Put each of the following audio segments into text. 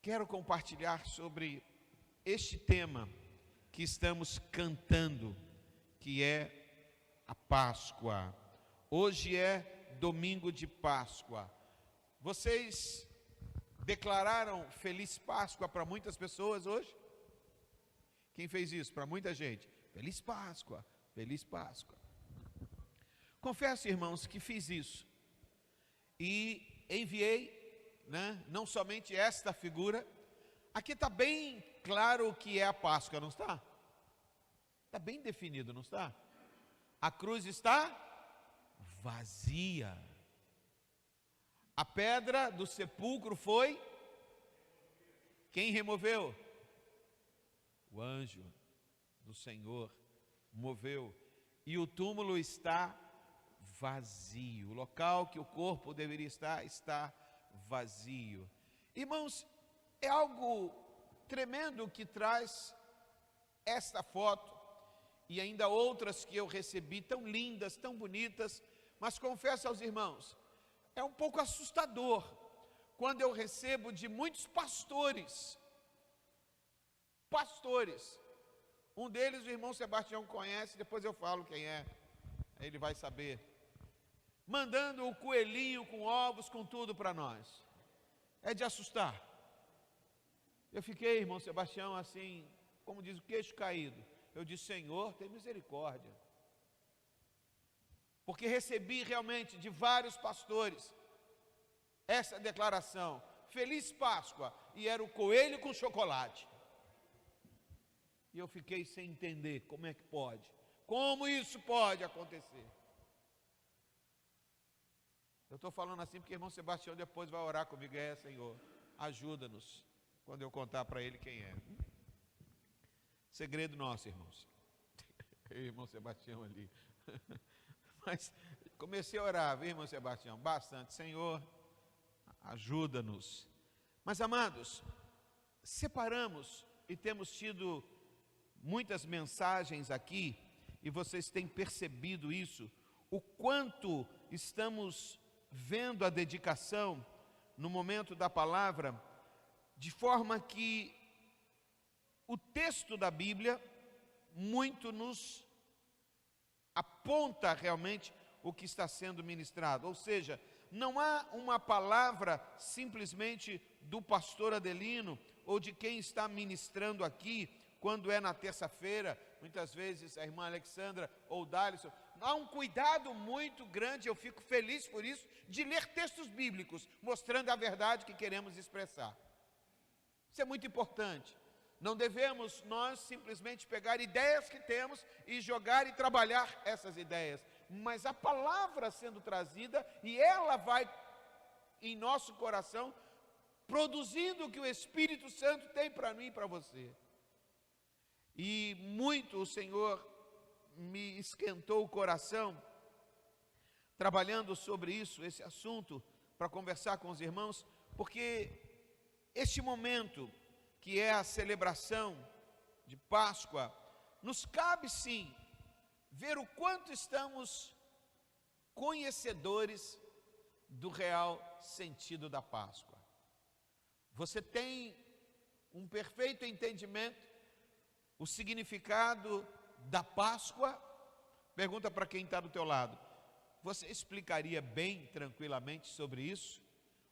Quero compartilhar sobre este tema que estamos cantando, que é a Páscoa. Hoje é domingo de Páscoa. Vocês declararam Feliz Páscoa para muitas pessoas hoje? Quem fez isso? Para muita gente. Feliz Páscoa, Feliz Páscoa. Confesso, irmãos, que fiz isso. E enviei, não somente esta figura. Aqui está bem claro o que é a Páscoa, não está? Está bem definido, não está? A cruz está vazia. A pedra do sepulcro foi? Quem removeu? O anjo do Senhor moveu. E o túmulo está vazio. O local que o corpo deveria estar, está vazio. Irmãos, é algo tremendo que traz esta foto e ainda outras que eu recebi, tão lindas, tão bonitas, mas confesso aos irmãos, é um pouco assustador quando eu recebo de muitos pastores, um deles o irmão Sebastião conhece, depois eu falo quem é, ele vai saber, mandando o coelhinho com ovos, com tudo para nós. É de assustar. Eu fiquei, irmão Sebastião, assim, como diz o queixo caído. Eu disse, Senhor, tem misericórdia. Porque recebi realmente de vários pastores essa declaração, Feliz Páscoa, e era o coelho com chocolate. E eu fiquei sem entender como é que pode, como isso pode acontecer. Eu estou falando assim porque o irmão Sebastião depois vai orar comigo, Senhor, ajuda-nos, quando eu contar para ele quem é. Segredo nosso, irmãos. Irmão Sebastião ali. Mas comecei a orar, viu, irmão Sebastião? Bastante. Senhor, ajuda-nos. Mas, amados, separamos e temos tido muitas mensagens aqui, e vocês têm percebido isso, o quanto estamos vendo a dedicação no momento da palavra, de forma que o texto da Bíblia muito nos aponta realmente o que está sendo ministrado, ou seja, não há uma palavra simplesmente do pastor Adelino ou de quem está ministrando aqui, quando é na terça-feira, muitas vezes a irmã Alexandra ou Dalisson, há um cuidado muito grande, eu fico feliz por isso, de ler textos bíblicos, mostrando a verdade que queremos expressar. Isso é muito importante. Não devemos nós simplesmente pegar ideias que temos e jogar e trabalhar essas ideias, mas a palavra sendo trazida e ela vai em nosso coração, produzindo o que o Espírito Santo tem para mim e para você. E muito o Senhor me esquentou o coração, trabalhando sobre isso, esse assunto, para conversar com os irmãos, porque este momento, que é a celebração de Páscoa, nos cabe sim, ver o quanto estamos conhecedores do real sentido da Páscoa. Você tem um perfeito entendimento o significado da Páscoa? Pergunta para quem está do teu lado. Você explicaria bem, tranquilamente sobre isso?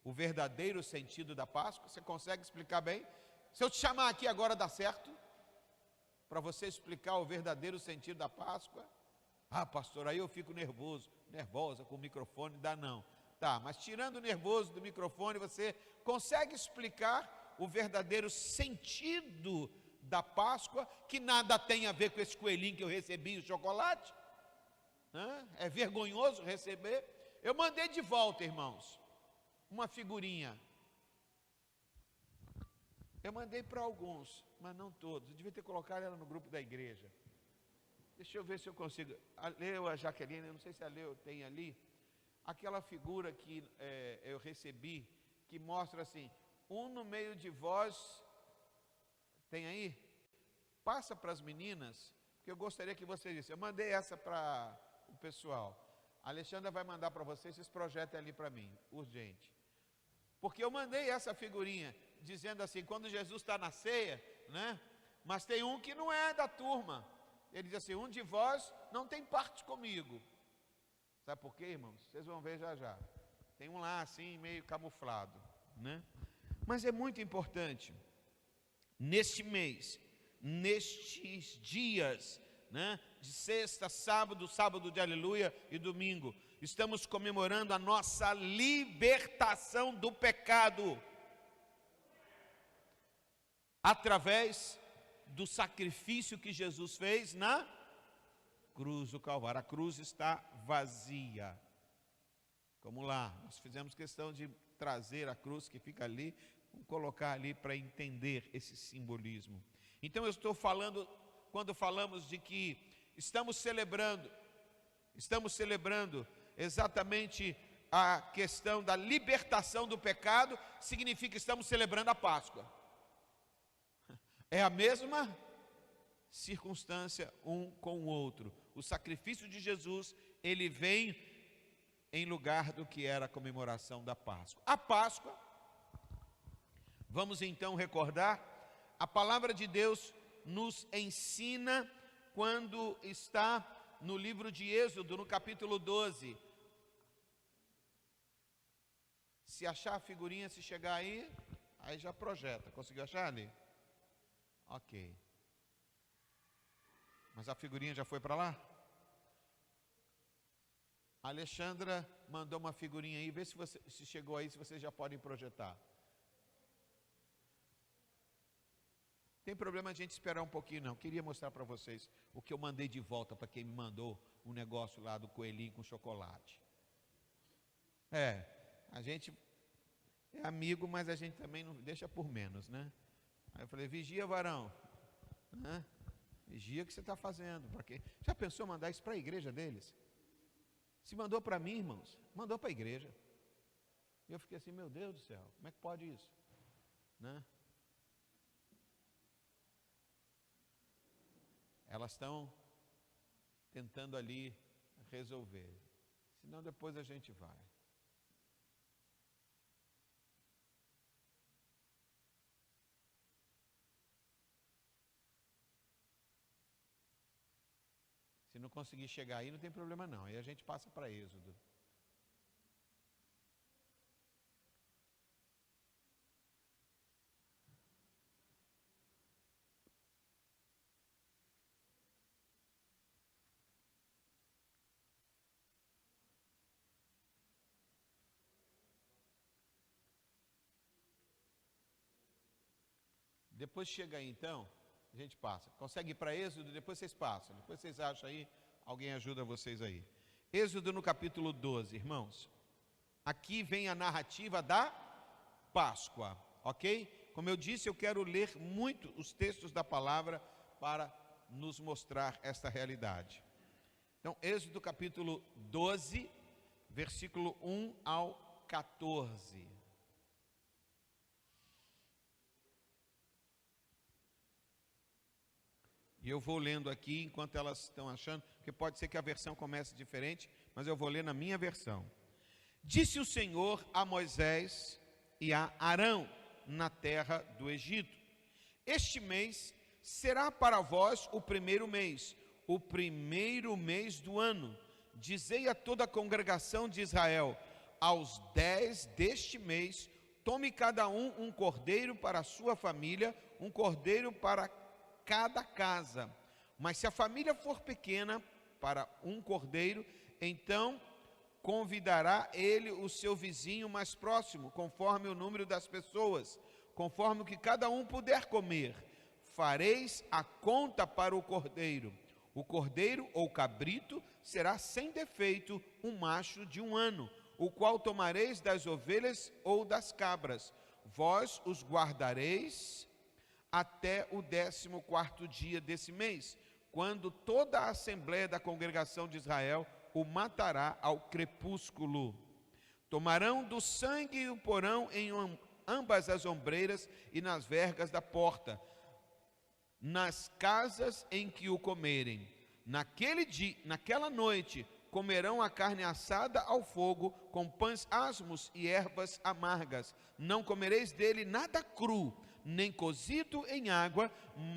O verdadeiro sentido da Páscoa? Você consegue explicar bem? Se eu te chamar aqui agora, dá certo? Para você explicar o verdadeiro sentido da Páscoa? Ah, pastor, aí eu fico nervosa com o microfone, dá não. Tá, mas tirando o nervoso do microfone, você consegue explicar o verdadeiro sentido da Páscoa, que nada tem a ver com esse coelhinho que eu recebi, o chocolate? É vergonhoso receber. Eu mandei de volta, irmãos, uma figurinha. Eu mandei para alguns, mas não todos. Eu devia ter colocado ela no grupo da igreja. Deixa eu ver se eu consigo. A Leu, a Jaqueline, eu não sei se a Leu tem ali, aquela figura que eu recebi, que mostra assim, um no meio de vós. Tem aí? Passa para as meninas, porque eu gostaria que vocês dissem. Eu mandei essa para o pessoal. A Alexandra vai mandar para vocês, vocês projetem ali para mim, urgente. Porque eu mandei essa figurinha, dizendo assim, quando Jesus está na ceia, né? Mas tem um que não é da turma. Ele diz assim, um de vós não tem parte comigo. Sabe por quê, irmãos? Vocês vão ver já já. Tem um lá assim, meio camuflado, né? Mas é muito importante, neste mês, nestes dias, né? De sexta, sábado, sábado de aleluia e domingo, estamos comemorando a nossa libertação do pecado, através do sacrifício que Jesus fez na cruz do Calvário. A cruz está vazia. Vamos lá, nós fizemos questão de trazer a cruz que fica ali, vamos colocar ali para entender esse simbolismo. Então eu estou falando, quando falamos de que estamos celebrando exatamente a questão da libertação do pecado, significa que estamos celebrando a Páscoa. É a mesma circunstância um com o outro. O sacrifício de Jesus, ele vem em lugar do que era a comemoração da Páscoa. A Páscoa, vamos então recordar, a palavra de Deus nos ensina quando está no livro de Êxodo, no capítulo 12. Se achar a figurinha, se chegar aí já projeta. Conseguiu achar ali? Ok. Mas a figurinha já foi para lá? A Alexandra mandou uma figurinha aí, vê se chegou aí, se vocês já podem projetar. Tem problema a gente esperar um pouquinho não, queria mostrar para vocês o que eu mandei de volta para quem me mandou um negócio lá do coelhinho com chocolate. A gente é amigo, mas a gente também não deixa por menos, né? Aí eu falei, vigia, varão, né? Vigia o que você está fazendo, para quê? Já pensou mandar isso para a igreja deles? Se mandou para mim, irmãos, mandou para a igreja. E eu fiquei assim, meu Deus do céu, como é que pode isso? Né? Elas estão tentando ali resolver, senão depois a gente vai. Se não conseguir chegar aí, não tem problema não, aí a gente passa para Êxodo. Depois chega aí então, a gente passa. Consegue ir para Êxodo, depois vocês passam. Depois vocês acham aí, alguém ajuda vocês aí. Êxodo no capítulo 12, irmãos. Aqui vem a narrativa da Páscoa, ok? Como eu disse, eu quero ler muito os textos da palavra para nos mostrar esta realidade. Então, Êxodo capítulo 12, versículo 1 ao 14. E eu vou lendo aqui enquanto elas estão achando, porque pode ser que a versão comece diferente, mas eu vou ler na minha versão. Disse o Senhor a Moisés e a Arão na terra do Egito: este mês será para vós o primeiro mês do ano. Dizei a toda a congregação de Israel: aos 10 deste mês, tome cada um cordeiro para a sua família, um cordeiro para cada casa. Mas se a família for pequena, para um cordeiro, então convidará ele o seu vizinho mais próximo, conforme o número das pessoas, conforme o que cada um puder comer. Fareis a conta para o cordeiro. O cordeiro ou cabrito será sem defeito um macho de 1 ano, o qual tomareis das ovelhas ou das cabras. Vós os guardareis até o 14º dia desse mês, quando toda a assembléia da congregação de Israel o matará ao crepúsculo. Tomarão do sangue e o porão em ambas as ombreiras e nas vergas da porta, nas casas em que o comerem. Naquela noite comerão a carne assada ao fogo, com pães asmos e ervas amargas. Não comereis dele nada cru, nem cozido em água,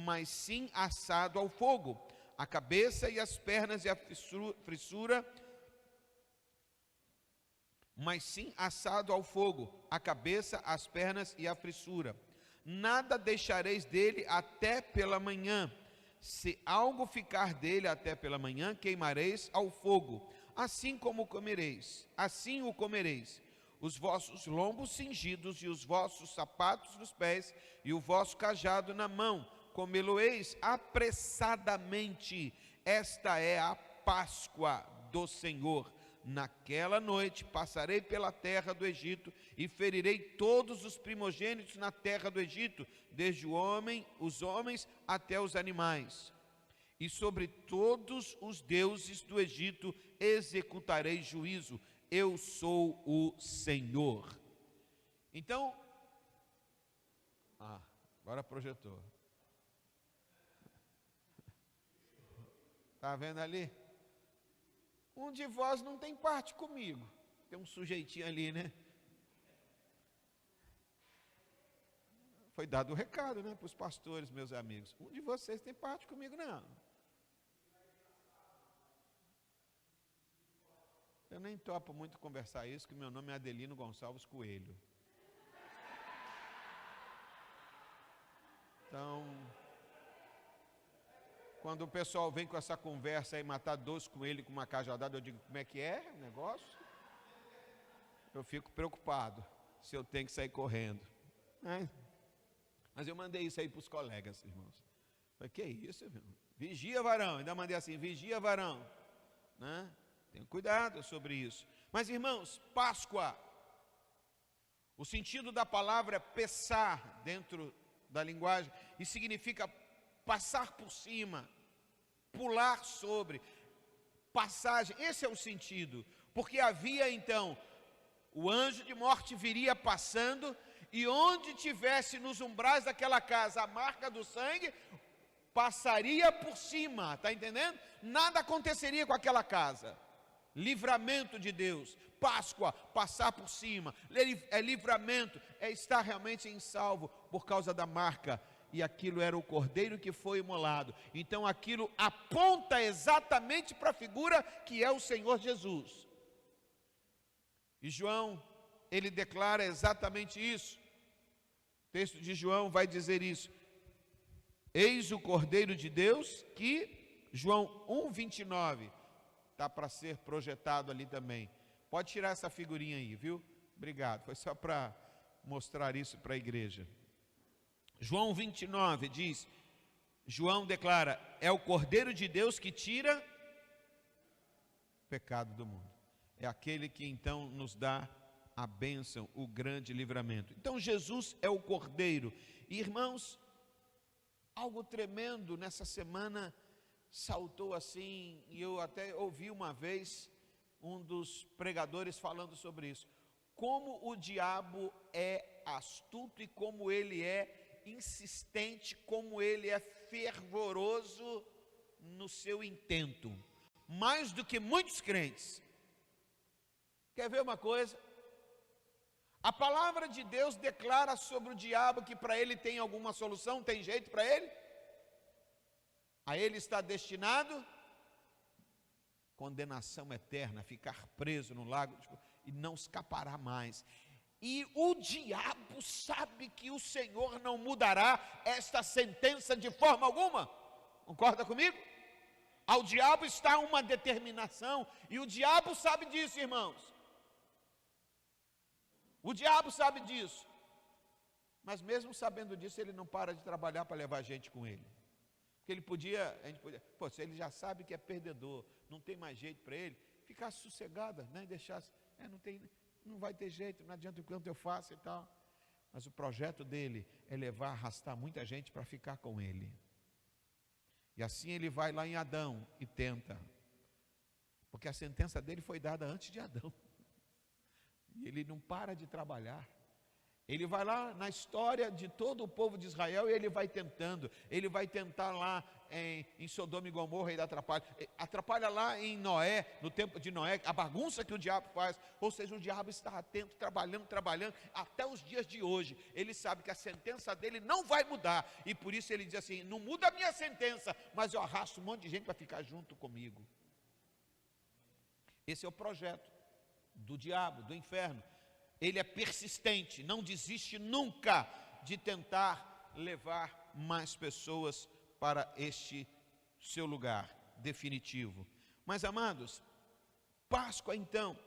mas sim assado ao fogo. A cabeça e as pernas e a frissura, mas sim assado ao fogo. A cabeça, as pernas e a frissura. Nada deixareis dele até pela manhã. Se algo ficar dele até pela manhã, queimareis ao fogo. Assim como comereis, assim o comereis. Os vossos lombos cingidos e os vossos sapatos nos pés e o vosso cajado na mão, comê-lo-eis apressadamente. Esta é a Páscoa do Senhor. Naquela noite passarei pela terra do Egito e ferirei todos os primogênitos na terra do Egito, desde os homens até os animais. E sobre todos os deuses do Egito executarei juízo. Eu sou o Senhor. Então, agora projetou. Está vendo ali? Um de vós não tem parte comigo. Tem um sujeitinho ali, né? Foi dado o recado, né, para os pastores, meus amigos. Um de vocês tem parte comigo, não. Eu nem topo muito conversar isso, que meu nome é Adelino Gonçalves Coelho. Então, quando o pessoal vem com essa conversa aí, matar 2 coelhos com uma cajadada, eu digo, como é que é o negócio? Eu fico preocupado se eu tenho que sair correndo. Mas eu mandei isso aí para os colegas, irmãos. Falei, que isso, irmão? Vigia, varão. Ainda mandei assim, vigia, varão. Né? Tenha cuidado sobre isso. Mas, irmãos, Páscoa, o sentido da palavra é pesar dentro da linguagem, e significa passar por cima, pular sobre, passagem. Esse é o sentido, porque havia então, o anjo de morte viria passando, e onde tivesse nos umbrais daquela casa a marca do sangue, passaria por cima, está entendendo? Nada aconteceria com aquela casa. Livramento de Deus. Páscoa, passar por cima, é livramento, é estar realmente em salvo por causa da marca. E aquilo era o cordeiro que foi imolado. Então aquilo aponta exatamente para a figura que é o Senhor Jesus. E João, ele declara exatamente isso. O texto de João vai dizer isso. Eis o cordeiro de Deus que, João 1:29, está para ser projetado ali também. Pode tirar essa figurinha aí, viu? Obrigado, foi só para mostrar isso para a igreja. João 29 diz, João declara, é o Cordeiro de Deus que tira o pecado do mundo. É aquele que então nos dá a bênção, o grande livramento. Então Jesus é o Cordeiro. E, irmãos, algo tremendo nessa semana saltou assim, e eu até ouvi uma vez um dos pregadores falando sobre isso. Como o diabo é astuto e como ele é insistente, como ele é fervoroso no seu intento, mais do que muitos crentes. Quer ver uma coisa? A palavra de Deus declara sobre o diabo que para ele tem alguma solução, tem jeito para ele? A ele está destinado condenação eterna, ficar preso no lago e não escapará mais. E o diabo sabe que o Senhor não mudará esta sentença de forma alguma. Concorda comigo? Ao diabo está uma determinação, e o diabo sabe disso, irmãos. O diabo sabe disso. Mas mesmo sabendo disso, ele não para de trabalhar para levar gente com ele. Porque a gente podia, se ele já sabe que é perdedor, não tem mais jeito para ele, ficar sossegada, né? Deixar, não vai ter jeito, não adianta o quanto eu faço e tal. Mas o projeto dele é arrastar muita gente para ficar com ele. E assim ele vai lá em Adão e tenta. Porque a sentença dele foi dada antes de Adão. E ele não para de trabalhar. Ele vai lá na história de todo o povo de Israel e ele vai tentando. Ele vai tentar lá em Sodoma e Gomorra, ele atrapalha lá em Noé, no tempo de Noé, a bagunça que o diabo faz. Ou seja, o diabo está atento, trabalhando, até os dias de hoje. Ele sabe que a sentença dele não vai mudar, e por isso ele diz assim: não muda a minha sentença, mas eu arrasto um monte de gente para ficar junto comigo. Esse é o projeto do diabo, do inferno. Ele é persistente, não desiste nunca de tentar levar mais pessoas para este seu lugar definitivo. Mas, amados, Páscoa então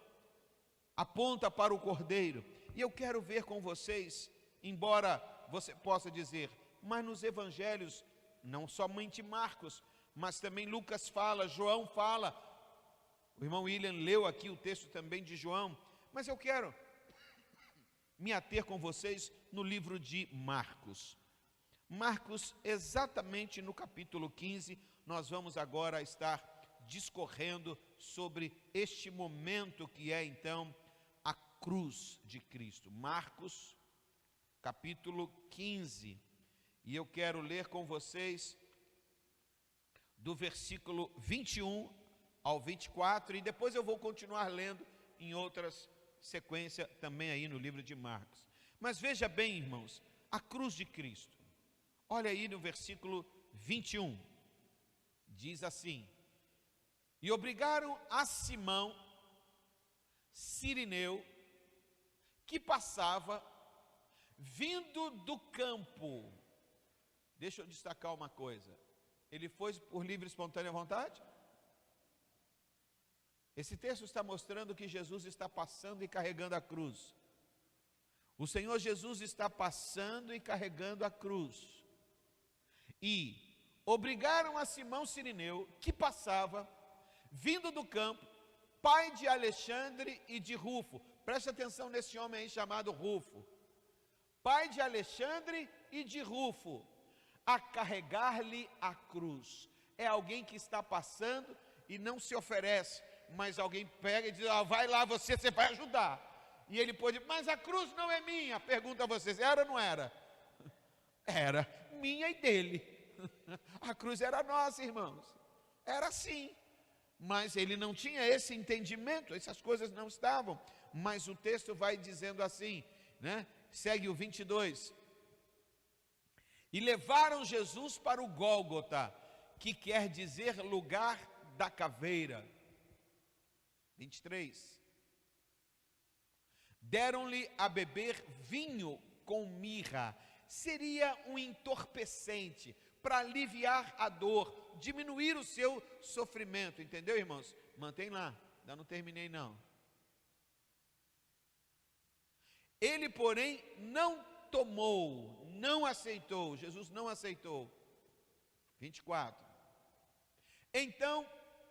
aponta para o Cordeiro, e eu quero ver com vocês, embora você possa dizer, mas nos evangelhos, não somente Marcos, mas também Lucas fala, João fala, o irmão William leu aqui o texto também de João, mas eu quero me ater com vocês no livro de Marcos. Marcos, exatamente no capítulo 15, nós vamos agora estar discorrendo sobre este momento que é então a cruz de Cristo. Marcos, capítulo 15, e eu quero ler com vocês do versículo 21 ao 24, e depois eu vou continuar lendo em outras sequência também aí no livro de Marcos. Mas veja bem, irmãos, a cruz de Cristo. Olha aí no versículo 21. Diz assim: e obrigaram a Simão, Cirineu, que passava vindo do campo. Deixa eu destacar uma coisa. Ele foi por livre e espontânea vontade? Esse texto está mostrando que Jesus está passando e carregando a cruz. O Senhor Jesus está passando e carregando a cruz. E obrigaram a Simão Cirineu, que passava, vindo do campo, pai de Alexandre e de Rufo. Preste atenção nesse homem aí chamado Rufo. Pai de Alexandre e de Rufo, a carregar-lhe a cruz. É alguém que está passando e não se oferece, mas alguém pega e diz: vai lá você vai ajudar. E ele pode, mas a cruz não é minha. Pergunta a vocês, era ou não era? Era minha e dele. A cruz era nossa, irmãos. Era sim. Mas ele não tinha esse entendimento, essas coisas não estavam. Mas o texto vai dizendo assim, né? Segue o 22. E levaram Jesus para o Gólgota, que quer dizer lugar da caveira. 23. Deram-lhe a beber vinho com mirra. Seria um entorpecente para aliviar a dor, diminuir o seu sofrimento. Entendeu, irmãos? Mantém lá, ainda não terminei não. Ele, porém, não tomou, não aceitou. Jesus não aceitou. 24. Então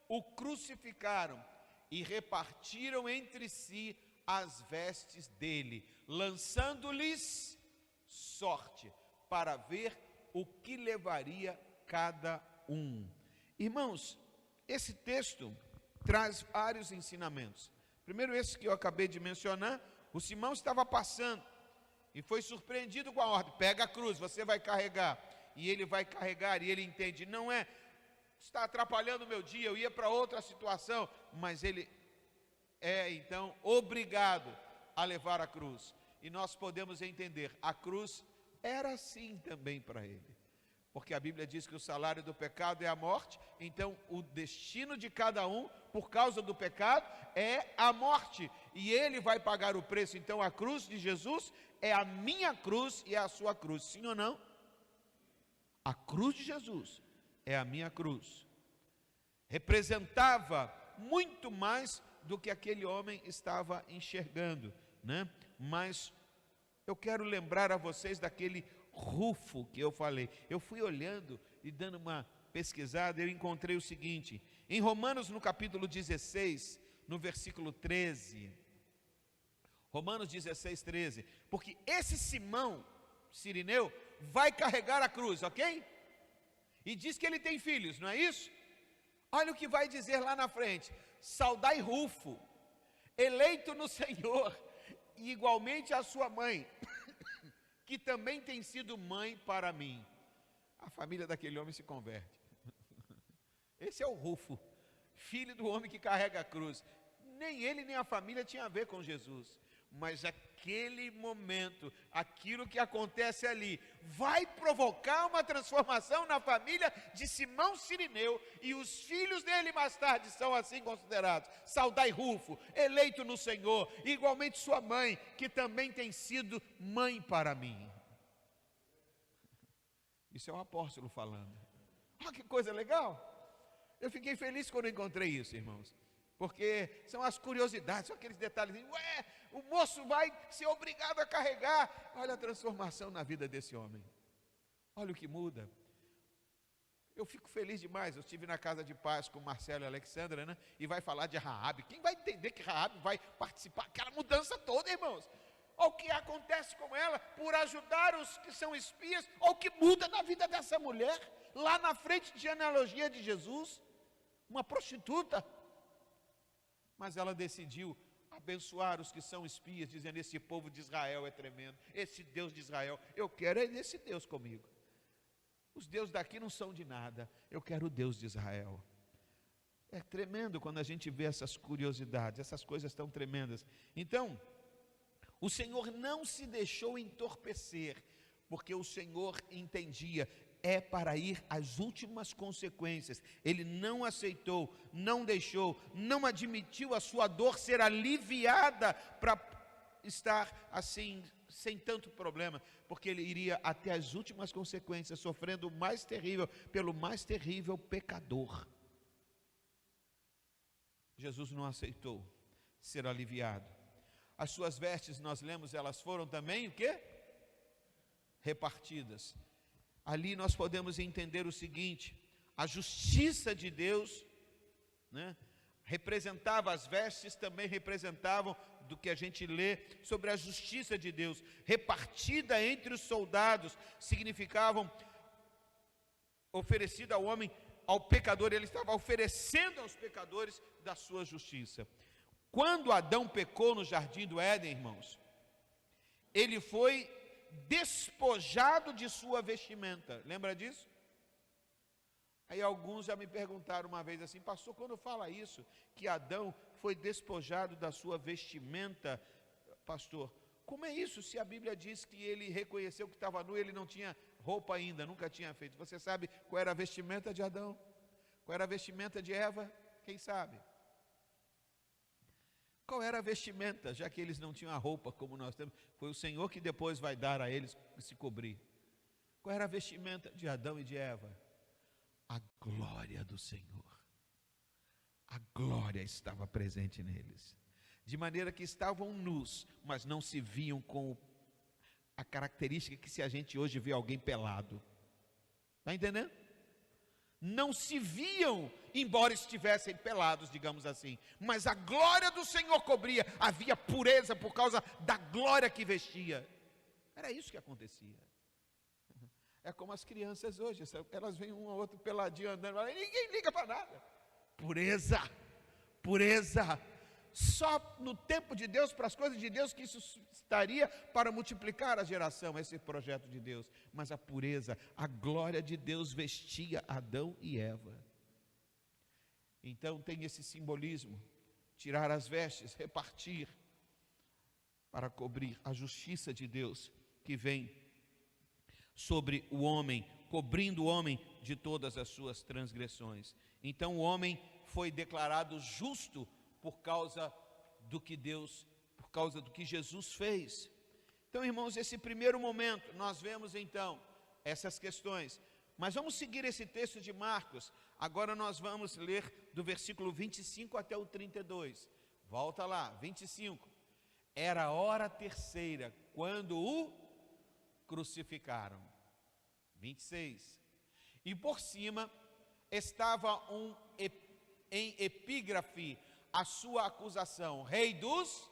o crucificaram e repartiram entre si as vestes dele, lançando-lhes sorte, para ver o que levaria cada um. Irmãos, esse texto traz vários ensinamentos. Primeiro, esse que eu acabei de mencionar. O Simão estava passando e foi surpreendido com a ordem: pega a cruz, você vai carregar. E ele vai carregar, e ele entende, não é, está atrapalhando o meu dia, eu ia para outra situação, mas ele é então obrigado a levar a cruz. E nós podemos entender, a cruz era assim também para ele, porque a Bíblia diz que o salário do pecado é a morte. Então o destino de cada um, por causa do pecado, é a morte, e ele vai pagar o preço. Então a cruz de Jesus é a minha cruz e é a sua cruz, sim ou não? A cruz de Jesus é a minha cruz. Representava muito mais do que aquele homem estava enxergando, né? Mas eu quero lembrar a vocês daquele Rufo que eu falei. Eu fui olhando e dando uma pesquisada, eu encontrei o seguinte, em Romanos no capítulo 16, no versículo 13, Romanos 16, 13, porque esse Simão Cirineu vai carregar a cruz, ok? E diz que ele tem filhos, não é isso? Olha o que vai dizer lá na frente: saudai Rufo, eleito no Senhor, e igualmente a sua mãe, que também tem sido mãe para mim. A família daquele homem se converte. Esse é o Rufo, filho do homem que carrega a cruz. Nem ele nem a família tinha a ver com Jesus, mas aquele momento, aquilo que acontece ali, vai provocar uma transformação na família de Simão Cirineu, e os filhos dele mais tarde são assim considerados. Saudai Rufo, eleito no Senhor, igualmente sua mãe, que também tem sido mãe para mim. Isso é o apóstolo falando. Olha que coisa legal. Eu fiquei feliz quando encontrei isso, irmãos, porque são as curiosidades, são aqueles detalhes. Ué, o moço vai ser obrigado a carregar. Olha a transformação na vida desse homem. Olha o que muda. Eu fico feliz demais. Eu estive na casa de paz com Marcelo e Alexandra, né? E vai falar de Raabe. Quem vai entender que Raabe vai participar? Aquela mudança toda, irmãos. Olha o que acontece com ela por ajudar os que são espias. Olha o que muda na vida dessa mulher. Lá na frente de genealogia de Jesus. Uma prostituta. Mas ela decidiu abençoar os que são espias, dizendo: esse povo de Israel é tremendo, esse Deus de Israel, eu quero esse Deus comigo. Os deuses daqui não são de nada, eu quero o Deus de Israel. É tremendo quando a gente vê essas curiosidades, essas coisas tão tremendas. Então, o Senhor não se deixou entorpecer, porque o Senhor entendia, é para ir às últimas consequências. Ele não aceitou, não deixou, não admitiu a sua dor ser aliviada para estar assim, sem tanto problema, porque ele iria até as últimas consequências, sofrendo o mais terrível, pelo mais terrível pecador. Jesus não aceitou ser aliviado. As suas vestes, nós lemos, elas foram também o quê? Repartidas. Ali nós podemos entender o seguinte: a justiça de Deus, né, representava, as vestes também representavam do que a gente lê sobre a justiça de Deus, repartida entre os soldados, significavam oferecida ao homem, ao pecador. Ele estava oferecendo aos pecadores da sua justiça. Quando Adão pecou no jardim do Éden, irmãos, ele foi despojado de sua vestimenta. Lembra disso? Aí alguns já me perguntaram uma vez assim: pastor, quando fala isso, que Adão foi despojado da sua vestimenta, pastor, como é isso se a Bíblia diz que ele reconheceu que estava nu, ele não tinha roupa ainda, nunca tinha feito? Você sabe qual era a vestimenta de Adão? Qual era a vestimenta de Eva? Quem sabe? Qual era a vestimenta, já que eles não tinham a roupa como nós temos? Foi o Senhor que depois vai dar a eles se cobrir. Qual era a vestimenta de Adão e de Eva? A glória do Senhor. A glória estava presente neles, de maneira que estavam nus, mas não se viam com a característica que se a gente hoje vê alguém pelado. Está entendendo? Não se viam, embora estivessem pelados, digamos assim, mas a glória do Senhor cobria, havia pureza por causa da glória que vestia. Era isso que acontecia. É como as crianças hoje, elas veem um ou outro peladinho andando, e ninguém liga para nada. Pureza, pureza. Só no tempo de Deus, para as coisas de Deus, que isso estaria para multiplicar a geração, esse projeto de Deus. Mas a pureza, a glória de Deus vestia Adão e Eva. Então tem esse simbolismo: tirar as vestes, repartir, para cobrir a justiça de Deus que vem sobre o homem, cobrindo o homem de todas as suas transgressões. Então o homem foi declarado justo por causa do que Deus, por causa do que Jesus fez. Então, irmãos, esse primeiro momento, nós vemos então essas questões. Mas vamos seguir esse texto de Marcos. Agora nós vamos ler do versículo 25 até o 32. Volta lá, 25. Era a hora terceira, quando o crucificaram. 26. E por cima estava em epígrafe a sua acusação: Rei dos...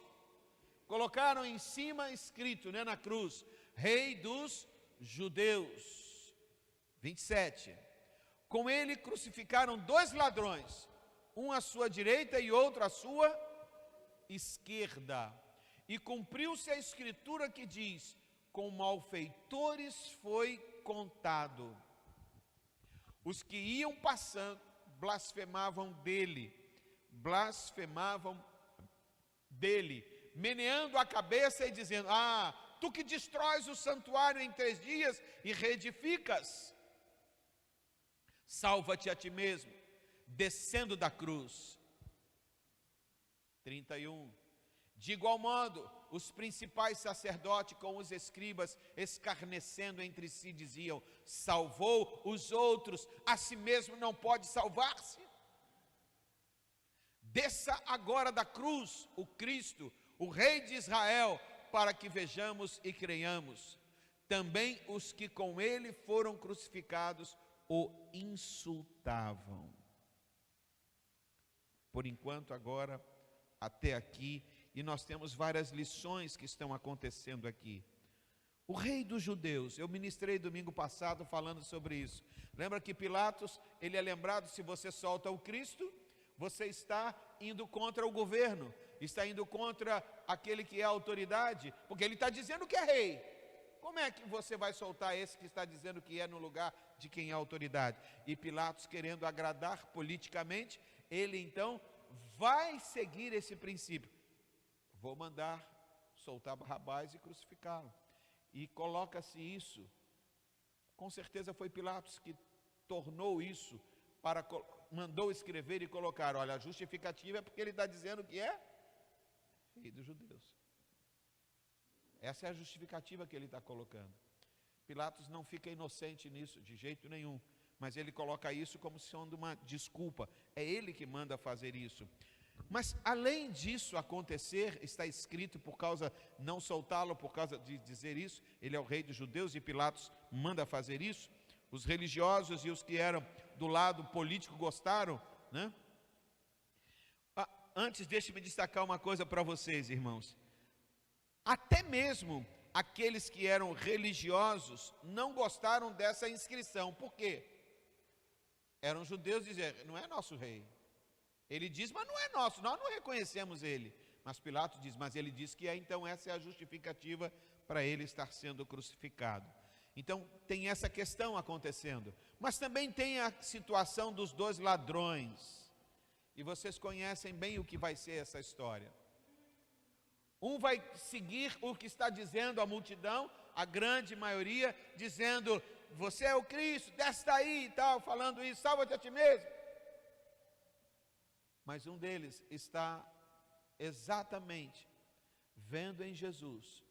Colocaram em cima escrito, né, na cruz: Rei dos Judeus. 27. Com ele crucificaram 2 ladrões, um à sua direita e outro à sua esquerda. E cumpriu-se a escritura que diz: com malfeitores foi contado. Os que iam passando blasfemavam dele, meneando a cabeça e dizendo: ah, tu que destróis o santuário em 3 dias e reedificas, salva-te a ti mesmo, descendo da cruz. 31. De igual modo, os principais sacerdotes com os escribas, escarnecendo entre si, diziam: salvou os outros, a si mesmo não pode salvar-se. Desça agora da cruz o Cristo, o Rei de Israel, para que vejamos e creiamos. Também os que com ele foram crucificados o insultavam. Por enquanto, agora, até aqui, e nós temos várias lições que estão acontecendo aqui. O rei dos judeus, eu ministrei domingo passado falando sobre isso. Lembra que Pilatos, ele é lembrado: se você solta o Cristo, você está indo contra o governo, está indo contra aquele que é a autoridade, porque ele está dizendo que é rei. Como é que você vai soltar esse que está dizendo que é no lugar de quem é a autoridade? E Pilatos, querendo agradar politicamente, ele então vai seguir esse princípio: vou mandar soltar Barrabás e crucificá-lo. E coloca-se isso, com certeza foi Pilatos que tornou isso, mandou escrever e colocar: olha, a justificativa é porque ele está dizendo que é rei dos judeus. Essa é a justificativa que ele está colocando. Pilatos não fica inocente nisso, de jeito nenhum, mas ele coloca isso como sendo uma desculpa. É ele que manda fazer isso. Mas além disso acontecer, está escrito, por causa, não soltá-lo por causa de dizer isso, ele é o rei dos judeus e Pilatos manda fazer isso. Os religiosos e os que eram do lado político gostaram, né? Antes, deixe-me destacar uma coisa para vocês, irmãos. Até mesmo aqueles que eram religiosos não gostaram dessa inscrição. Por quê? Eram judeus, dizer: não é nosso rei. Ele diz: mas não é nosso, nós não reconhecemos ele. Mas Pilatos diz: mas ele diz que é, então essa é a justificativa para ele estar sendo crucificado. Então tem essa questão acontecendo. Mas também tem a situação dos 2 ladrões. E vocês conhecem bem o que vai ser essa história. Um vai seguir o que está dizendo a multidão, a grande maioria, dizendo: você é o Cristo, desce daí e tal, falando isso, salva-te a ti mesmo. Mas um deles está exatamente vendo em Jesus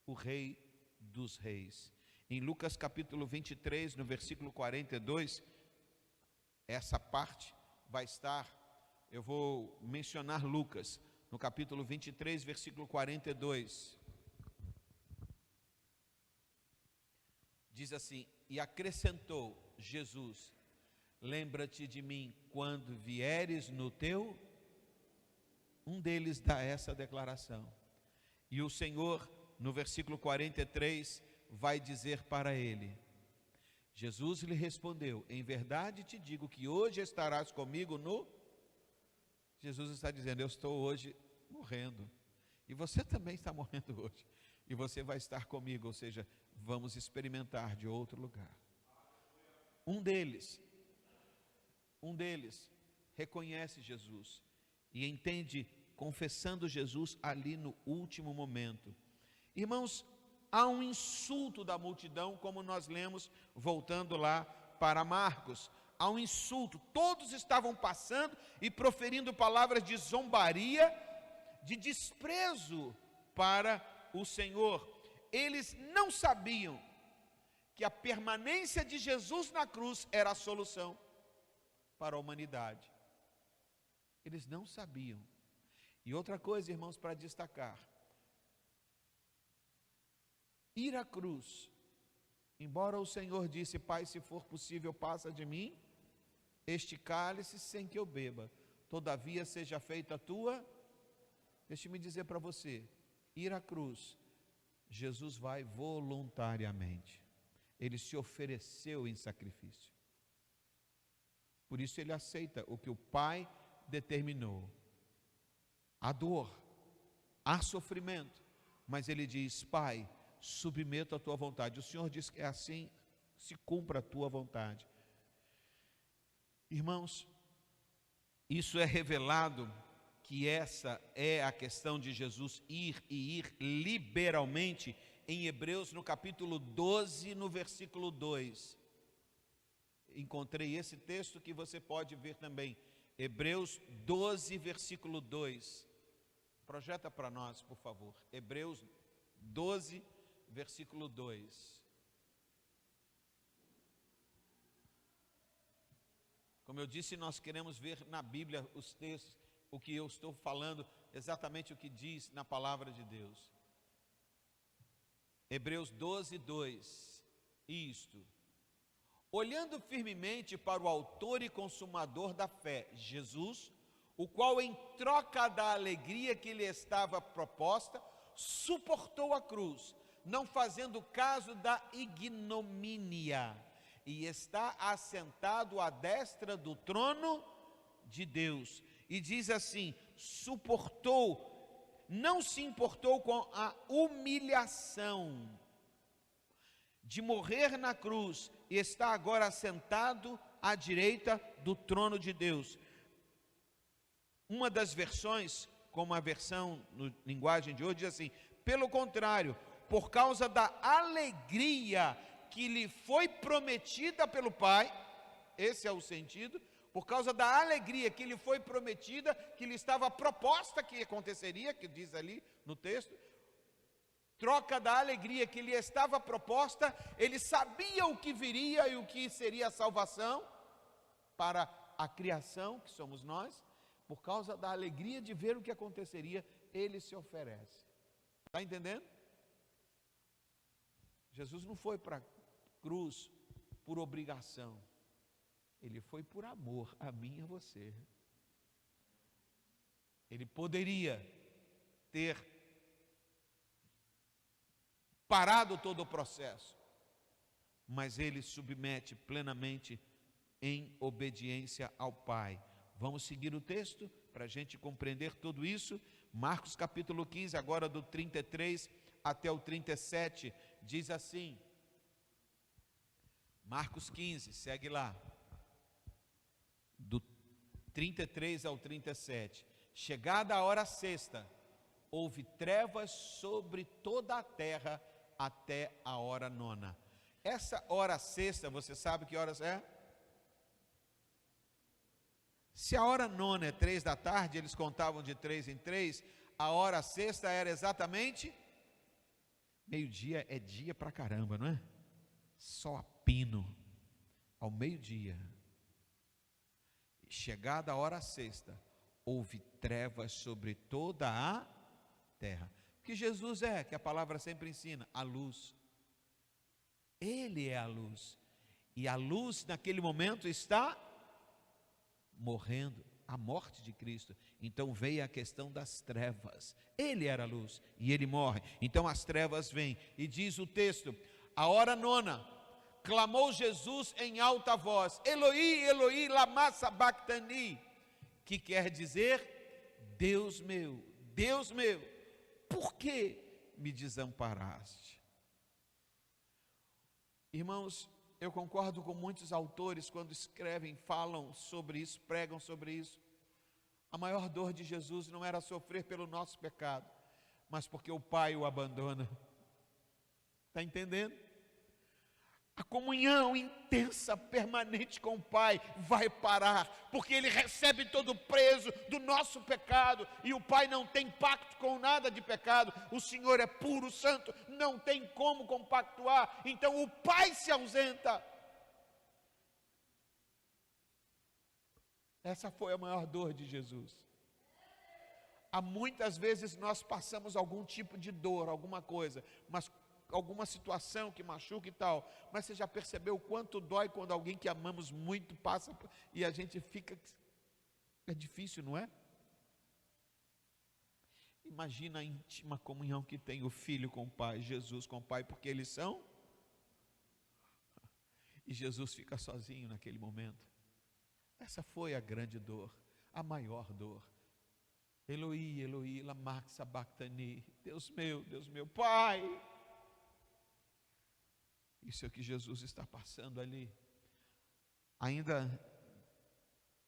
o Rei dos Reis. Em Lucas capítulo 23, no versículo 42, essa parte vai estar, eu vou mencionar Lucas, no capítulo 23, versículo 42. Diz assim: e acrescentou Jesus: lembra-te de mim quando vieres no teu... Um deles dá essa declaração. E o Senhor, no versículo 43, vai dizer para ele: Jesus lhe respondeu: em verdade te digo que hoje estarás comigo no... Jesus está dizendo: eu estou hoje morrendo, e você também está morrendo hoje, e você vai estar comigo, ou seja, vamos experimentar de outro lugar. Um deles reconhece Jesus e entende, confessando Jesus ali no último momento. Irmãos, há um insulto da multidão, como nós lemos, voltando lá para Marcos. Há um insulto, todos estavam passando e proferindo palavras de zombaria, de desprezo para o Senhor. Eles não sabiam que a permanência de Jesus na cruz era a solução para a humanidade. Eles não sabiam. E outra coisa, irmãos, para destacar: ir à cruz, embora o Senhor disse: Pai, se for possível, passa de mim este cálice sem que eu beba, todavia seja feita a tua... Deixe-me dizer para você, ir à cruz, Jesus vai voluntariamente. Ele se ofereceu em sacrifício. Por isso ele aceita o que o Pai determinou. Há dor, há sofrimento, mas ele diz: Pai, submeto à tua vontade. O Senhor diz que é assim, se cumpra a tua vontade. Irmãos, isso é revelado, que essa é a questão de Jesus ir e ir liberalmente, em Hebreus no capítulo 12, no versículo 2. Encontrei esse texto que você pode ver também. Hebreus 12, versículo 2. Projeta para nós, por favor. Hebreus 12, versículo 2. Como eu disse, nós queremos ver na Bíblia os textos, o que eu estou falando, exatamente o que diz na palavra de Deus. Hebreus 12, 2. Isto: olhando firmemente para o autor e consumador da fé, Jesus, o qual em troca da alegria que lhe estava proposta, suportou a cruz, não fazendo caso da ignomínia, e está assentado à destra do trono de Deus. E diz assim: suportou, não se importou com a humilhação de morrer na cruz, e está agora assentado à direita do trono de Deus. Uma das versões, como a versão no linguagem de hoje, diz assim: pelo contrário, por causa da alegria que lhe foi prometida pelo Pai, esse é o sentido, por causa da alegria que lhe foi prometida, que lhe estava proposta que aconteceria, que diz ali no texto, troca da alegria que lhe estava proposta, ele sabia o que viria e o que seria a salvação para a criação, que somos nós. Por causa da alegria de ver o que aconteceria, ele se oferece. Está entendendo? Jesus não foi para a cruz por obrigação, ele foi por amor a mim e a você. Ele poderia ter parado todo o processo, mas ele submete plenamente em obediência ao Pai. Vamos seguir o texto para a gente compreender tudo isso. Marcos capítulo 15, agora do 33 até o 37, diz assim. Marcos 15, segue lá. Do 33 ao 37. Chegada a hora sexta, houve trevas sobre toda a terra até a hora nona. Essa hora sexta, você sabe que horas é? Se a hora nona é 3 da tarde, eles contavam de 3 em 3, a hora sexta era exatamente meio-dia. É dia pra caramba, não é? Só a pino ao meio-dia. Chegada a hora sexta, houve trevas sobre toda a terra. O que Jesus é, que a palavra sempre ensina, a luz. Ele é a luz. E a luz naquele momento está morrendo, a morte de Cristo. Então veio a questão das trevas. Ele era a luz e ele morre. Então as trevas vêm. E diz o texto, a hora nona, clamou Jesus em alta voz, Eloi, Eloi, lama sabachthani, que quer dizer, Deus meu, por que me desamparaste? Irmãos, eu concordo com muitos autores quando escrevem, falam sobre isso, pregam sobre isso. A maior dor de Jesus não era sofrer pelo nosso pecado, mas porque o Pai o abandona. Está entendendo? A comunhão intensa, permanente com o Pai vai parar, porque Ele recebe todo o peso do nosso pecado, e o Pai não tem pacto com nada de pecado. O Senhor é puro, santo, não tem como compactuar, então o Pai se ausenta. Essa foi a maior dor de Jesus. Há muitas vezes nós passamos algum tipo de dor, alguma coisa, mas alguma situação que machuca e tal, mas você já percebeu o quanto dói quando alguém que amamos muito passa e a gente fica, é difícil, não é? Imagina a íntima comunhão que tem o Filho com o Pai, Jesus com o Pai, porque eles são, e Jesus fica sozinho naquele momento. Essa foi a grande dor, a maior dor. Eloi, Eloi, lama sabachthani, Deus meu, Pai. Isso é o que Jesus está passando ali. Ainda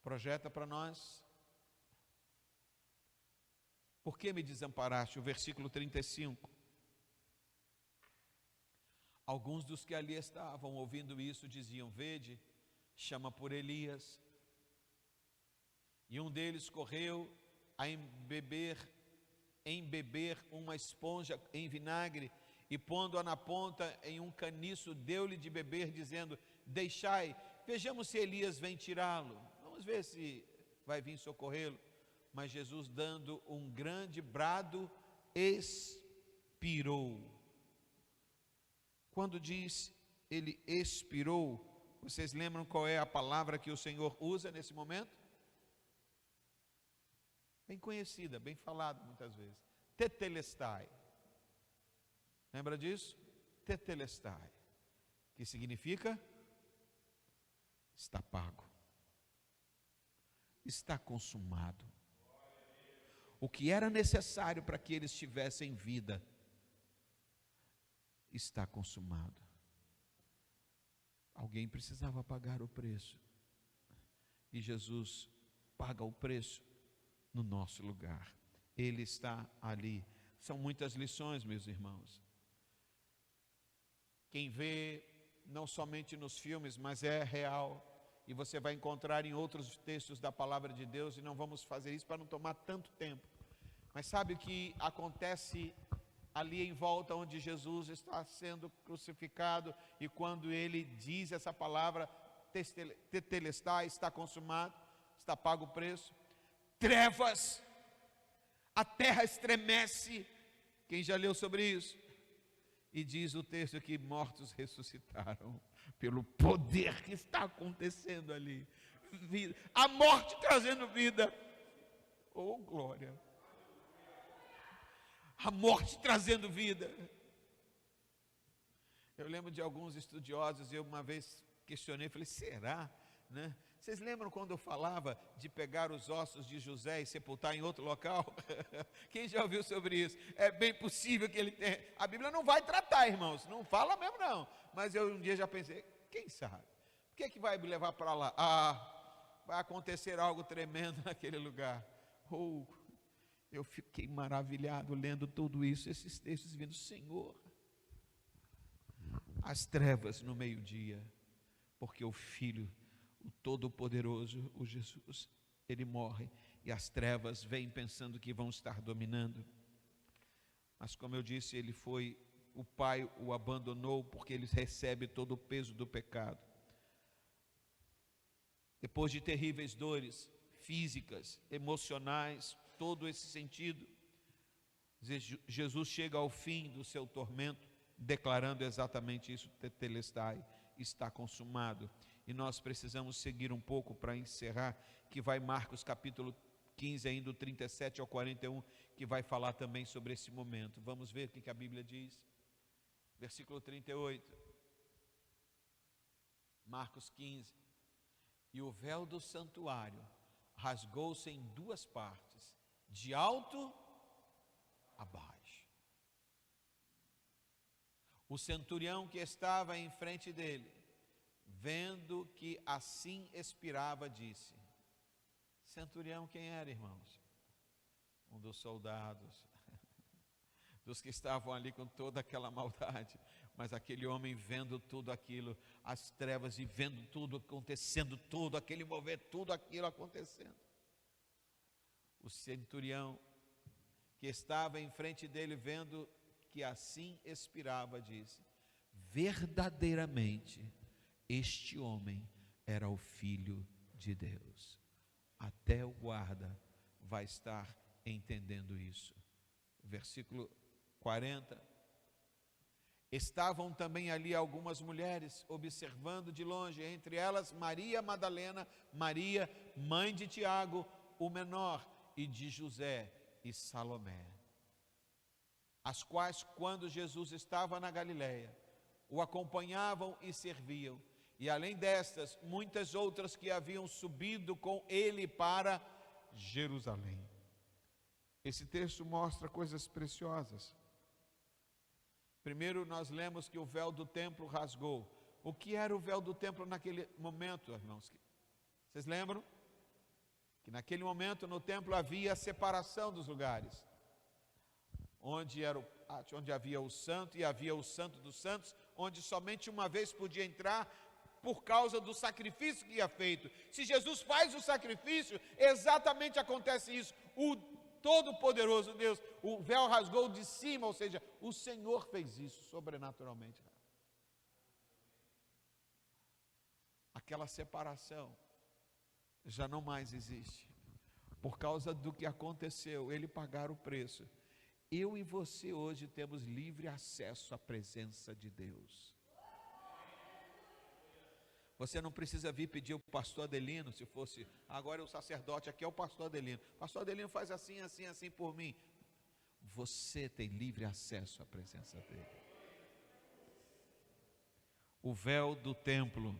projeta para nós: por que me desamparaste? O versículo 35. Alguns dos que ali estavam ouvindo isso diziam: vede, chama por Elias. E um deles correu a embeber uma esponja em vinagre, e pondo-a na ponta em um caniço, deu-lhe de beber, dizendo: deixai, vejamos se Elias vem tirá-lo. Vamos ver se vai vir socorrê-lo. Mas Jesus, dando um grande brado, expirou. Quando diz ele expirou, vocês lembram qual é a palavra que o Senhor usa nesse momento? Bem conhecida, bem falada muitas vezes. Tetelestai. Lembra disso? Tetelestai. Que significa: está pago. Está consumado. O que era necessário para que eles tivessem vida está consumado. Alguém precisava pagar o preço, e Jesus paga o preço no nosso lugar. Ele está ali. São muitas lições, meus irmãos. Quem vê, não somente nos filmes, mas é real, e você vai encontrar em outros textos da palavra de Deus, e não vamos fazer isso para não tomar tanto tempo. Mas sabe o que acontece ali em volta onde Jesus está sendo crucificado, e quando ele diz essa palavra, tetelestai, está consumado, está pago o preço? Trevas, a terra estremece. Quem já leu sobre isso? E diz o texto que mortos ressuscitaram, pelo poder que está acontecendo ali. Vida, a morte trazendo vida. Oh, glória! A morte trazendo vida. Eu lembro de alguns estudiosos, eu uma vez questionei, falei: será? Né? Vocês lembram quando eu falava de pegar os ossos de José e sepultar em outro local? Quem já ouviu sobre isso? É bem possível que ele tenha. A Bíblia não vai tratar, irmãos, não fala mesmo não. Mas eu um dia já pensei: quem sabe? O que é que vai me levar para lá? Vai acontecer algo tremendo naquele lugar. Eu fiquei maravilhado lendo tudo isso, esses textos, vendo: Senhor, as trevas no meio-dia, porque o Filho, o Todo-Poderoso, o Jesus, ele morre, e as trevas vêm pensando que vão estar dominando. Mas como eu disse, o Pai o abandonou, porque ele recebe todo o peso do pecado. Depois de terríveis dores físicas, emocionais, todo esse sentido, Jesus chega ao fim do seu tormento, declarando exatamente isso: tetelestai, está consumado. E nós precisamos seguir um pouco para encerrar, que vai Marcos capítulo 15, ainda do 37 ao 41, que vai falar também sobre esse momento. Vamos ver o que a Bíblia diz. Versículo 38. Marcos 15. E o véu do santuário rasgou-se em duas partes, de alto a baixo. O centurião que estava em frente dele, vendo que assim expirava, disse: centurião quem era, irmãos? Um dos soldados, dos que estavam ali com toda aquela maldade. Mas aquele homem vendo tudo aquilo, as trevas, e vendo tudo acontecendo, tudo aquele mover, tudo aquilo acontecendo. O centurião que estava em frente dele, vendo que assim expirava, disse: verdadeiramente este homem era o Filho de Deus. Até o guarda vai estar entendendo isso. Versículo 40. Estavam também ali algumas mulheres observando de longe, entre elas Maria Madalena, Maria, mãe de Tiago, o menor, e de José e Salomé, as quais, quando Jesus estava na Galileia, o acompanhavam e serviam. E além destas, muitas outras que haviam subido com ele para Jerusalém. Esse texto mostra coisas preciosas. Primeiro nós lemos que o véu do templo rasgou. O que era o véu do templo naquele momento, irmãos? Vocês lembram? Que naquele momento no templo havia separação dos lugares. Onde havia o santo e havia o santo dos santos, onde somente uma vez podia entrar por causa do sacrifício que ia feito. Se Jesus faz o sacrifício, exatamente acontece isso. O Todo-Poderoso Deus, o véu rasgou de cima, ou seja, o Senhor fez isso sobrenaturalmente. Aquela separação já não mais existe. Por causa do que aconteceu, ele pagaram o preço. Eu e você hoje temos livre acesso à presença de Deus. Você não precisa vir pedir o pastor Adelino, se fosse, agora o sacerdote aqui é o pastor Adelino. Pastor Adelino faz assim, assim, assim por mim. Você tem livre acesso à presença dele. O véu do templo,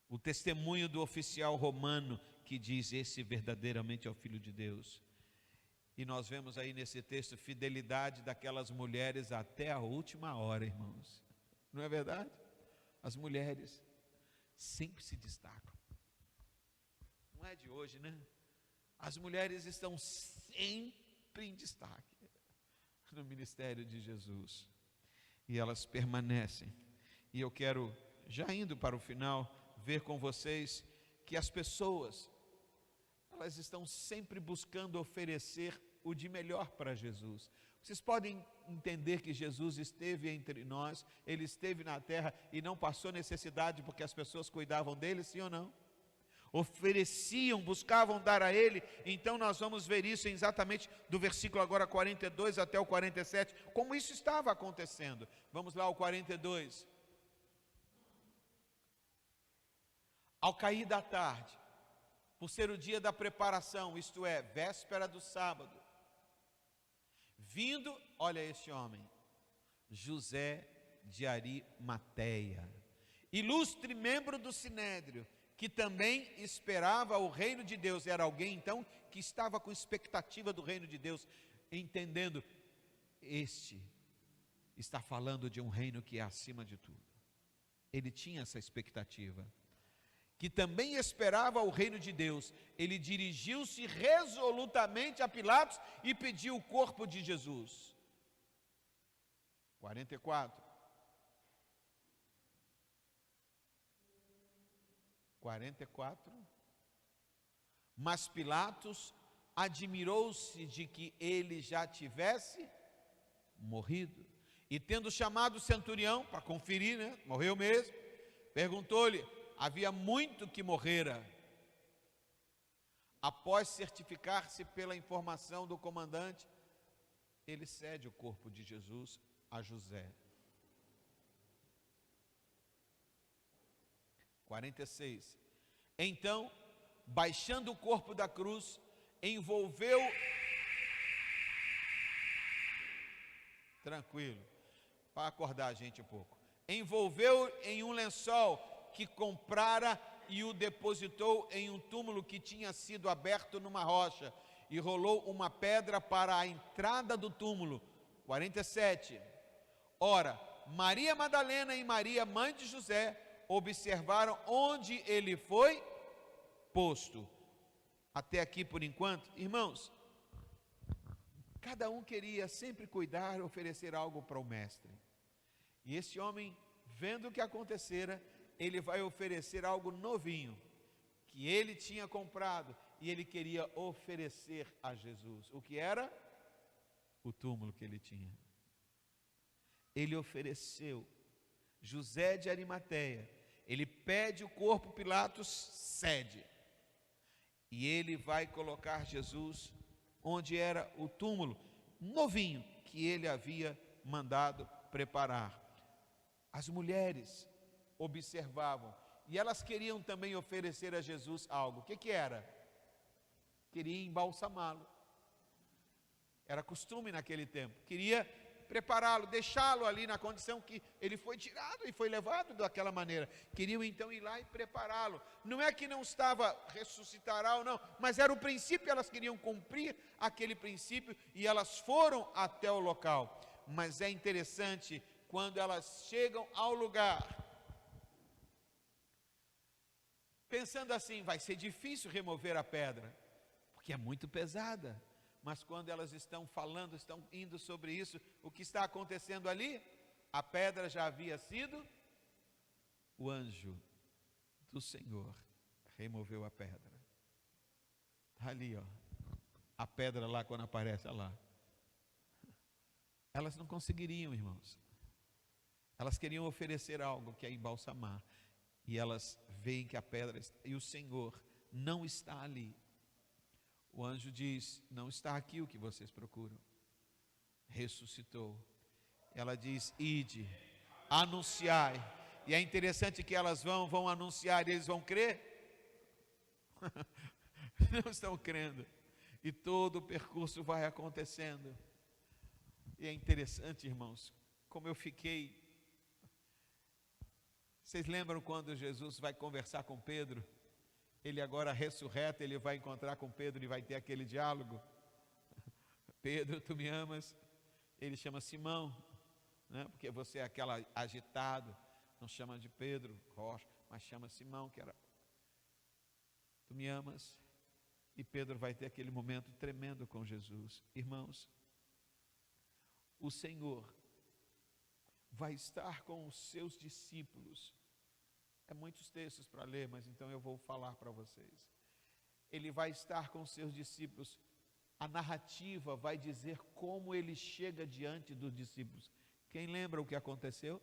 o testemunho do oficial romano que diz: esse verdadeiramente é o Filho de Deus. E nós vemos aí nesse texto fidelidade daquelas mulheres até a última hora, irmãos. Não é verdade? As mulheres sempre se destacam. Não é de hoje, né? As mulheres estão sempre em destaque no ministério de Jesus. E elas permanecem. E eu quero, já indo para o final, ver com vocês que as pessoas, elas estão sempre buscando oferecer o de melhor para Jesus. Vocês podem entender que Jesus esteve entre nós, ele esteve na terra e não passou necessidade porque as pessoas cuidavam dele, sim ou não? Ofereciam, buscavam dar a ele. Então nós vamos ver isso exatamente do versículo agora 42 até o 47, como isso estava acontecendo. Vamos lá ao 42. Ao cair da tarde, por ser o dia da preparação, isto é, véspera do sábado, vindo, olha este homem, José de Arimateia, ilustre membro do Sinédrio, que também esperava o reino de Deus. Era alguém então que estava com expectativa do reino de Deus, entendendo, este está falando de um reino que é acima de tudo. Ele tinha essa expectativa, que também esperava o reino de Deus. Ele dirigiu-se resolutamente a Pilatos e pediu o corpo de Jesus. 44. Mas Pilatos admirou-se de que ele já tivesse morrido. E tendo chamado o centurião para conferir, né? Morreu mesmo. Perguntou-lhe: havia muito que morrera. Após certificar-se pela informação do comandante, ele cede o corpo de Jesus a José. 46. Então, baixando o corpo da cruz, envolveu... Tranquilo, para acordar a gente um pouco. Envolveu em um lençol que comprara e o depositou em um túmulo que tinha sido aberto numa rocha, e rolou uma pedra para a entrada do túmulo. 47. Ora, Maria Madalena e Maria, mãe de José, observaram onde ele foi posto. Até aqui por enquanto, irmãos, cada um queria sempre cuidar, oferecer algo para o mestre. E esse homem, vendo o que acontecera, ele vai oferecer algo novinho, que ele tinha comprado, e ele queria oferecer a Jesus. O que era? O túmulo que ele tinha. Ele ofereceu. José de Arimateia, ele pede o corpo, Pilatos cede. E ele vai colocar Jesus onde era o túmulo novinho que ele havia mandado preparar. As mulheres observavam e elas queriam também oferecer a Jesus algo. O que era? Queria embalsamá-lo. Era costume naquele tempo. Queria prepará-lo, deixá-lo ali na condição que ele foi tirado e foi levado daquela maneira. Queriam então ir lá e prepará-lo. Não é que não estava ressuscitará ou não, mas era o princípio, elas queriam cumprir aquele princípio e elas foram até o local. mas é interessante quando elas chegam ao lugar, pensando assim, vai ser difícil remover a pedra, porque é muito pesada. Mas quando elas estão falando, estão indo sobre isso, o que está acontecendo ali? A pedra já havia sido, o anjo do Senhor removeu a pedra. Está ali, ó, a pedra lá quando aparece, olha lá. Elas não conseguiriam, irmãos. Elas queriam oferecer algo que é embalsamar, e elas veem que a pedra, e o Senhor não está ali. O anjo diz, não está aqui o que vocês procuram. Ressuscitou. Ela diz, ide, anunciai. E é interessante que elas vão anunciar, e eles vão crer? Não estão crendo. E todo o percurso vai acontecendo. E é interessante, irmãos, como eu fiquei. Vocês lembram quando Jesus vai conversar com Pedro? Ele agora ressurreto, ele vai encontrar com Pedro e vai ter aquele diálogo. Pedro, tu me amas? Ele chama Simão, né? Porque você é aquela agitado, não chama de Pedro Rocha, mas chama Simão, que era, tu me amas? E Pedro vai ter aquele momento tremendo com Jesus. Irmãos, o Senhor vai estar com os seus discípulos. É muitos textos para ler, mas então eu vou falar para vocês. Ele vai estar com os seus discípulos. A narrativa vai dizer como ele chega diante dos discípulos. Quem lembra o que aconteceu?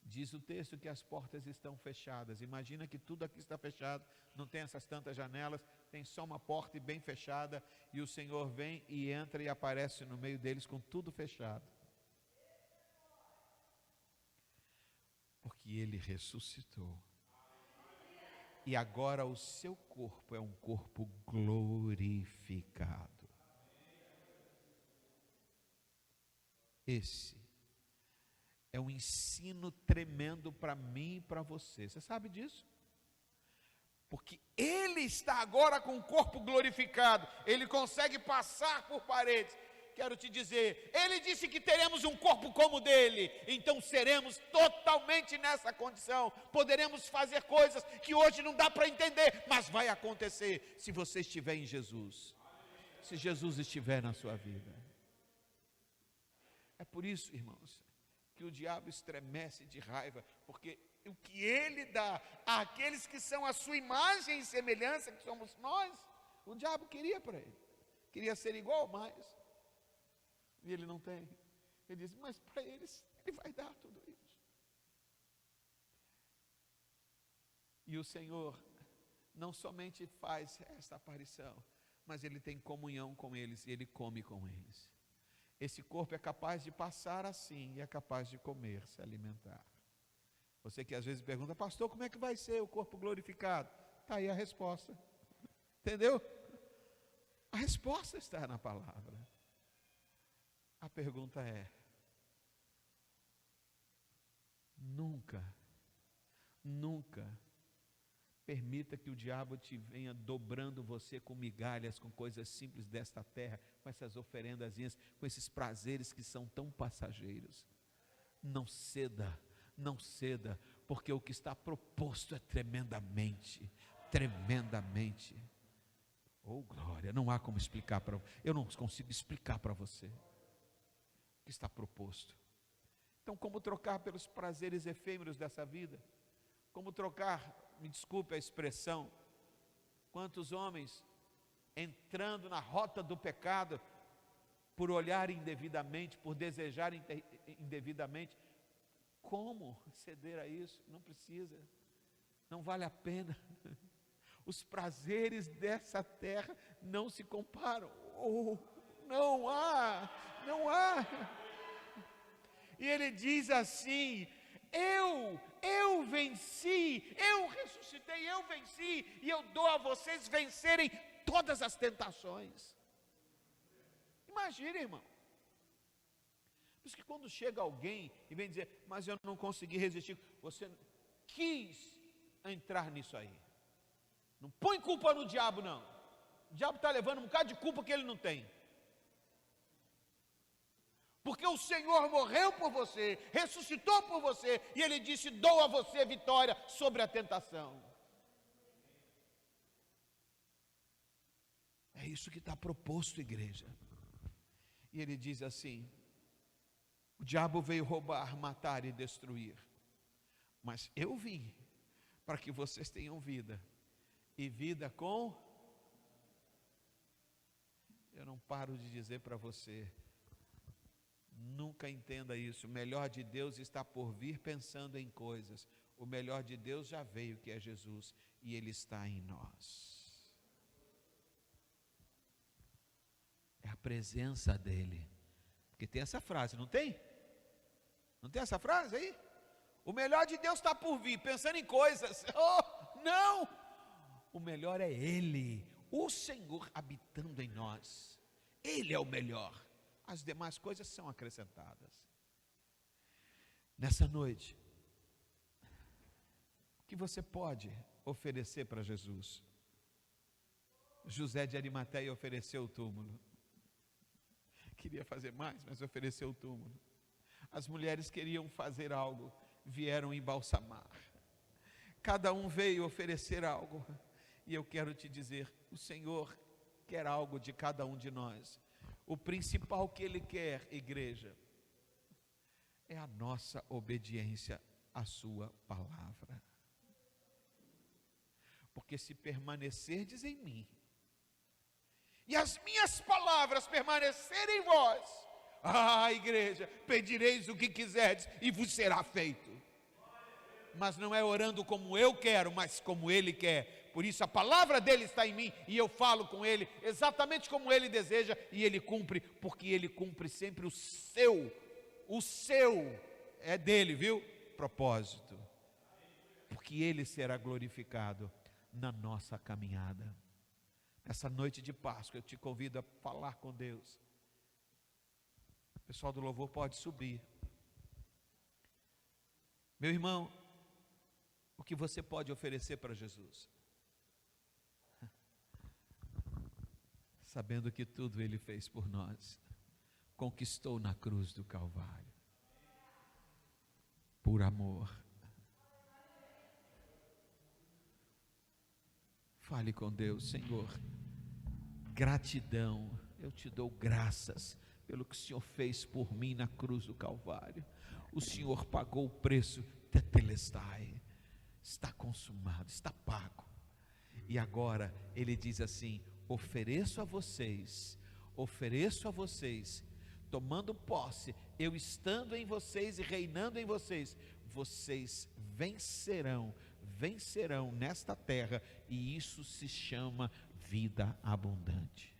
Diz o texto que as portas estão fechadas. Imagina que tudo aqui está fechado, não tem essas tantas janelas, tem só uma porta e bem fechada, e o Senhor vem e entra e aparece no meio deles com tudo fechado. Porque ele ressuscitou. E agora o seu corpo é um corpo glorificado. Esse é um ensino tremendo para mim e para você. Você sabe disso? Porque ele está agora com o corpo glorificado. Ele consegue passar por paredes. Quero te dizer, ele disse que teremos um corpo como o dele, então seremos totalmente nessa condição, poderemos fazer coisas que hoje não dá para entender, mas vai acontecer se você estiver em Jesus, se Jesus estiver na sua vida. É por isso, irmãos, que o diabo estremece de raiva, porque o que ele dá àqueles que são a sua imagem e semelhança, que somos nós, o diabo queria para ele, queria ser igual, mas e ele não tem. Ele diz, mas para eles, ele vai dar tudo isso. E o Senhor não somente faz essa aparição, mas ele tem comunhão com eles e ele come com eles. Esse corpo é capaz de passar assim e é capaz de comer, se alimentar. Você que às vezes pergunta, pastor, como é que vai ser o corpo glorificado? Está aí a resposta. Entendeu? A resposta está na palavra. A pergunta é, nunca permita que o diabo te venha dobrando você com migalhas, com coisas simples desta terra, com essas oferendazinhas, com esses prazeres que são tão passageiros. Não ceda, porque o que está proposto é tremendamente. Oh glória, não há como explicar eu não consigo explicar para você. Que está proposto. Então, como trocar pelos prazeres efêmeros dessa vida? Como trocar, me desculpe a expressão, quantos homens entrando na rota do pecado por olhar indevidamente, por desejar indevidamente? Como ceder a isso? Não precisa, não vale a pena. Os prazeres dessa terra não se comparam. Não há. E ele diz assim, eu venci, eu ressuscitei, eu venci, e eu dou a vocês vencerem todas as tentações. Imagina, irmão. Por isso que quando chega alguém e vem dizer, mas eu não consegui resistir, você quis entrar nisso aí. Não põe culpa no diabo, não. O diabo está levando um bocado de culpa que ele não tem. Porque o Senhor morreu por você, ressuscitou por você, e Ele disse: dou a você vitória sobre a tentação. É isso que está proposto, igreja. E Ele diz assim: o diabo veio roubar, matar e destruir, mas eu vim para que vocês tenham vida, e vida com... Eu não paro de dizer para você, nunca entenda isso. O melhor de Deus está por vir, pensando em coisas. O melhor de Deus já veio, que é Jesus, e Ele está em nós. É a presença dEle. Porque tem essa frase, não tem? Não tem essa frase aí? O melhor de Deus está por vir, pensando em coisas. Oh, não! O melhor é Ele, o Senhor habitando em nós. Ele é o melhor. As demais coisas são acrescentadas. Nessa noite, o que você pode oferecer para Jesus? José de Arimateia ofereceu o túmulo. Queria fazer mais, mas ofereceu o túmulo. As mulheres queriam fazer algo, vieram embalsamar. Cada um veio oferecer algo. E eu quero te dizer, o Senhor quer algo de cada um de nós. O principal que Ele quer, igreja, é a nossa obediência à sua palavra. Porque se permanecerdes em mim, e as minhas palavras permanecerem em vós, igreja, pedireis o que quiserdes e vos será feito. Mas não é orando como eu quero, mas como Ele quer. Por isso a palavra dEle está em mim, e eu falo com Ele exatamente como Ele deseja, e Ele cumpre, porque Ele cumpre sempre o seu é dEle, viu? Propósito. Porque Ele será glorificado na nossa caminhada. Essa noite de Páscoa eu te convido a falar com Deus. O pessoal do louvor pode subir. Meu irmão, o que você pode oferecer para Jesus? Sabendo que tudo Ele fez por nós, conquistou na cruz do Calvário, por amor. Fale com Deus: Senhor, gratidão, eu te dou graças pelo que o Senhor fez por mim na cruz do Calvário. O Senhor pagou o preço, tetelestai, está consumado, está pago. E agora Ele diz assim: ofereço a vocês, tomando posse, eu estando em vocês e reinando em vocês, vocês vencerão nesta terra, e isso se chama vida abundante.